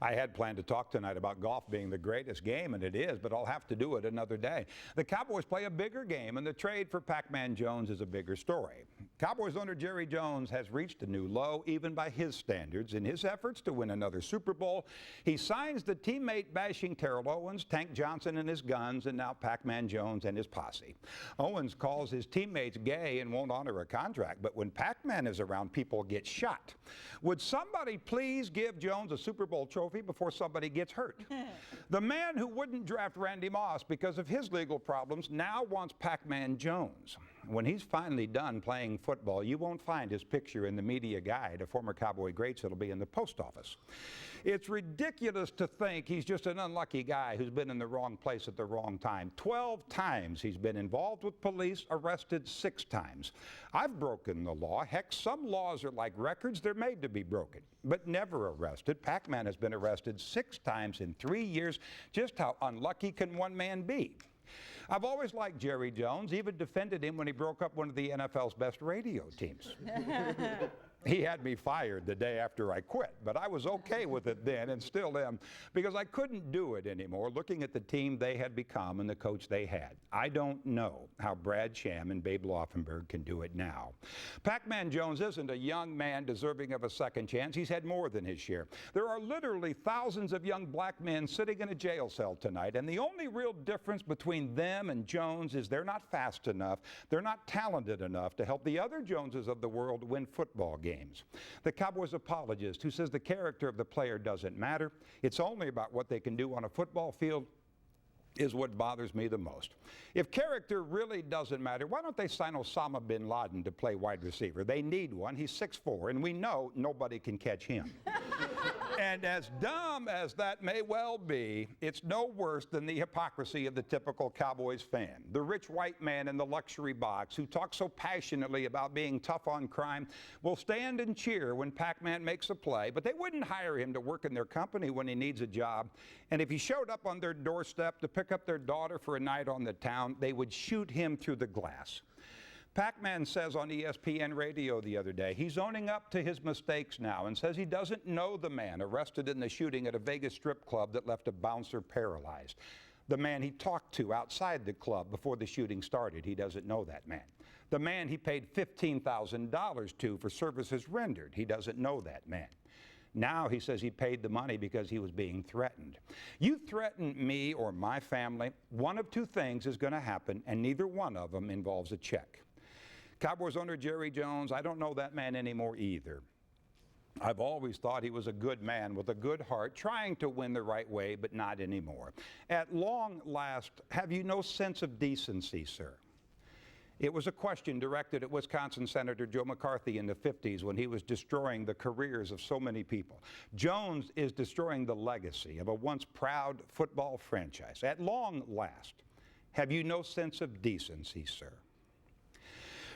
I had planned to talk tonight about golf being the greatest game, and it is, but I'll have to do it another day. The Cowboys play a bigger game, and the trade for PACMAN Jones is a bigger story. Cowboys owner Jerry Jones has reached a new low, even by his standards, in his efforts to win another Super Bowl. He signs the teammate-bashing Terrell Owens, Tank Johnson and his guns, and now PACMAN Jones and his posse. Owens calls his teammates gay and won't honor a contract, but when PACMAN is around, people get shot. Would somebody please give Jones a Super Bowl trophy before somebody gets hurt? The man who wouldn't draft Randy Moss because of his legal problems now wants PACMAN Jones. When he's finally done playing football, you won't find his picture in the media guide of former Cowboy greats. It'll be in the post office. It's ridiculous to think he's just an unlucky guy who's been in the wrong place at the wrong time. 12 times he's been involved with police, arrested 6 times. I've broken the law. Heck, some laws are like records. They're made to be broken, but never arrested. PACMAN has been arrested 6 times in 3 years. Just how unlucky can one man be? I've always liked Jerry Jones, even defended him when he broke up one of the NFL's best radio teams. He had me fired the day after I quit, but I was okay with it then and still am, because I couldn't do it anymore looking at the team they had become and the coach they had. I don't know how Brad Sham and Babe Laufenberg can do it now. PACMAN Jones isn't a young man deserving of a second chance. He's had more than his share. There are literally thousands of young black men sitting in a jail cell tonight, and the only real difference between them and Jones is they're not fast enough, they're not talented enough to help the other Joneses of the world win football games. The Cowboys apologist who says the character of the player doesn't matter, it's only about what they can do on a football field, is what bothers me the most. If character really doesn't matter, why don't they sign Osama bin Laden to play wide receiver? They need one. He's 6'4", and we know nobody can catch him. And as dumb as that may well be, it's no worse than the hypocrisy of the typical Cowboys fan. The rich white man in the luxury box who talks so passionately about being tough on crime will stand and cheer when PACMAN makes a play, but they wouldn't hire him to work in their company when he needs a job. And if he showed up on their doorstep to pick up their daughter for a night on the town, they would shoot him through the glass. PACMAN says on ESPN radio the other day he's owning up to his mistakes now and says he doesn't know the man arrested in the shooting at a Vegas strip club that left a bouncer paralyzed. The man he talked to outside the club before the shooting started, he doesn't know that man. The man he paid $15,000 to for services rendered, he doesn't know that man. Now he says he paid the money because he was being threatened. You threaten me or my family, one of 2 things is going to happen, and neither one of them involves a check. Cowboys owner Jerry Jones, I don't know that man anymore either. I've always thought he was a good man with a good heart, trying to win the right way, but not anymore. At long last, have you no sense of decency, sir? It was a question directed at Wisconsin Senator Joe McCarthy in the 50s when he was destroying the careers of so many people. Jones is destroying the legacy of a once proud football franchise. At long last, have you no sense of decency, sir?